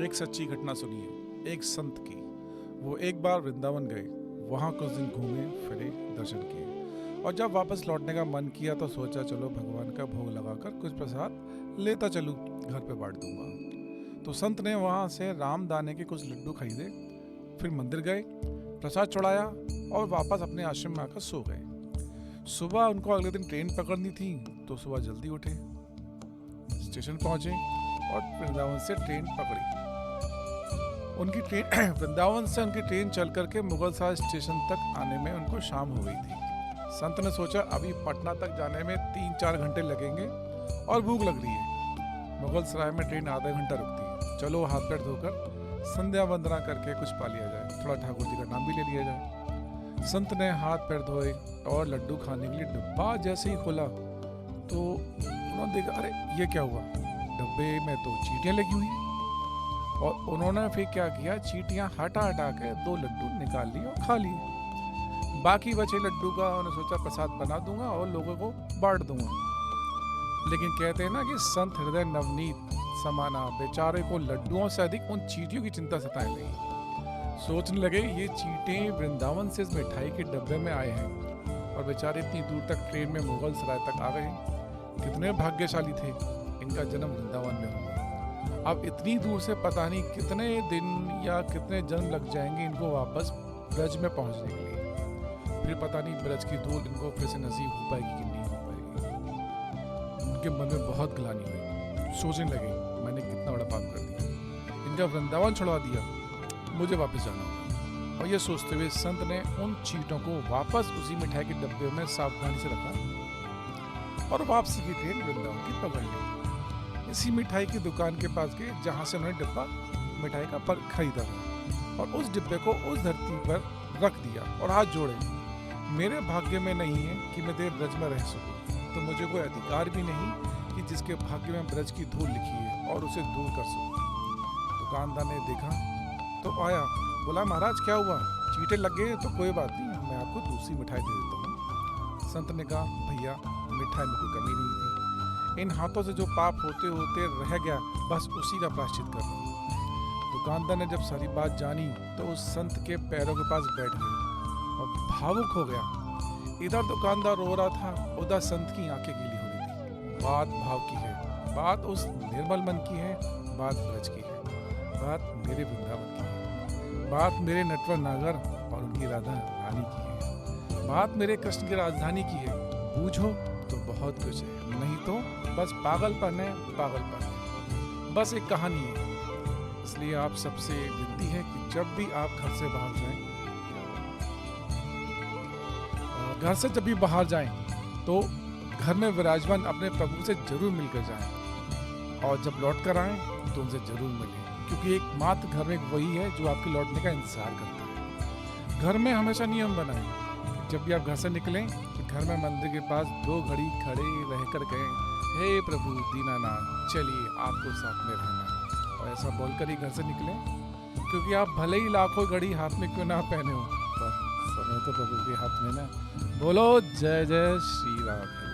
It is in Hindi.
एक सच्ची घटना सुनिए एक संत की। वो एक बार वृंदावन गए, वहाँ कुछ दिन घूमे फिरे, दर्शन किए और जब वापस लौटने का मन किया तो सोचा चलो भगवान का भोग लगाकर कुछ प्रसाद लेता चलूँ, घर पे बांट दूंगा। तो संत ने वहाँ से राम दाने के कुछ लड्डू खरीदे, फिर मंदिर गए, प्रसाद चढ़ाया और वापस अपने आश्रम में आकर सो गए। सुबह उनको अगले दिन ट्रेन पकड़नी थी तो सुबह जल्दी उठे, स्टेशन पहुंचे और वृंदावन से ट्रेन पकड़ी। उनकी ट्रेन वृंदावन से उनकी ट्रेन चल करके मुगलसराय स्टेशन तक आने में उनको शाम हो गई थी। संत ने सोचा अभी पटना तक जाने में 3-4 घंटे लगेंगे और भूख लग रही है। मुगलसराय में ट्रेन आधा घंटा रुकती है, चलो हाथ पैर धोकर संध्या वंदना करके कुछ पा लिया जाए, थोड़ा ठाकुर जी का नाम भी ले लिया जाए। संत ने हाथ पैर धोए और लड्डू खाने के लिए डब्बा जैसे ही खोला तो उन्होंने देखा, अरे ये क्या हुआ, डब्बे में तो चींटियां लगी हुई हैं। और उन्होंने फिर क्या किया, चींटियां हटा हटा के 2 लड्डू निकाल लिए और खा लिए। बाकी बचे लड्डू का उन्होंने सोचा प्रसाद बना दूंगा और लोगों को बांट दूंगा। लेकिन कहते हैं ना कि संत हृदय नवनीत समाना, बेचारे को लड्डुओं से अधिक उन चींटियों की चिंता सताने लगी। सोचने लगे ये चींटे वृंदावन से इस मिठाई के डब्बे में आए हैं और बेचारे इतनी दूर तक ट्रेन में मुगलसराय तक आ गए, कितने भाग्यशाली थे, इनका जन्म वृंदावन में हुआ। अब इतनी दूर से पता नहीं कितने दिन या कितने जन्म लग जाएंगे इनको वापस ब्रज में पहुंचने के लिए। फिर पता नहीं ब्रज की धूल इनको फिर से नसीब हो पाएगी कि नहीं हो पाएगी। उनके मन में बहुत ग्लानि हुई, सोचने लगे मैंने कितना बड़ा पाप कर दिया, इनका वृंदावन छुड़वा दिया, मुझे वापस जाना होगा। और ये सोचते हुए संत ने उन चींटों को वापस उसी मिठाई के डब्बे में सावधानी से रखा और वापसी की ट्रेन वृंदावन की पकड़ ली। इसी मिठाई की दुकान के पास गए जहाँ से उन्होंने डिब्बा मिठाई का पर खरीदा था और उस डिब्बे को उस धरती पर रख दिया और हाथ जोड़े, मेरे भाग्य में नहीं है कि मैं तेरे ब्रज में रह सकूं, तो मुझे कोई अधिकार भी नहीं कि जिसके भाग्य में ब्रज की धूल लिखी है और उसे दूर कर सकूं। दुकानदार ने देखा तो आया, बोला महाराज क्या हुआ, चींटे लग गए तो कोई बात नहीं, मैं आपको दूसरी मिठाई दे देता हूँ। संत ने कहा भैया मिठाई में कोई कमी नहीं थी, इन हाथों से जो पाप होते होते रह गया बस उसी का प्रायश्चित कर रहा हूँ। दुकानदार ने जब सारी बात जानी तो उस संत के पैरों के पास बैठ गए और भावुक हो गया। इधर दुकानदार रो रहा था, उधर संत की आंखें गीली हो रही थी। बात भाव की है, बात उस निर्मल मन की है, बात ब्रज की है, बात मेरे वृंदावन की है, बात मेरे नटवर नागर और उनकी राधा रानी की है, बात मेरे कृष्ण की राजधानी की है। बूझो तो बहुत कुछ है, नहीं तो बस पागलपन है, पागलपन है, बस एक कहानी है। इसलिए आप सबसे विनती है कि जब भी आप घर से बाहर जाएं, घर से जब भी बाहर जाएं तो घर में विराजमान अपने प्रभु से जरूर मिलकर जाएं और जब लौट कर आएं तो उनसे जरूर मिलें, क्योंकि एकमात्र घर में वही है जो आपके लौटने का इंतजार करता है। घर में हमेशा नियम बनाएं, जब भी आप घर से निकलें तो घर में मंदिर के पास 2 घड़ी खड़े रहकर कहें, हे प्रभु दीनानाथ चलिए आपको साथ में रहना, और ऐसा बोलकर ही घर से निकलें, क्योंकि आप भले ही लाखों घड़ी हाथ में क्यों ना पहने हो, पर समय तो प्रभु के हाथ में ना। बोलो जय जय श्री राम।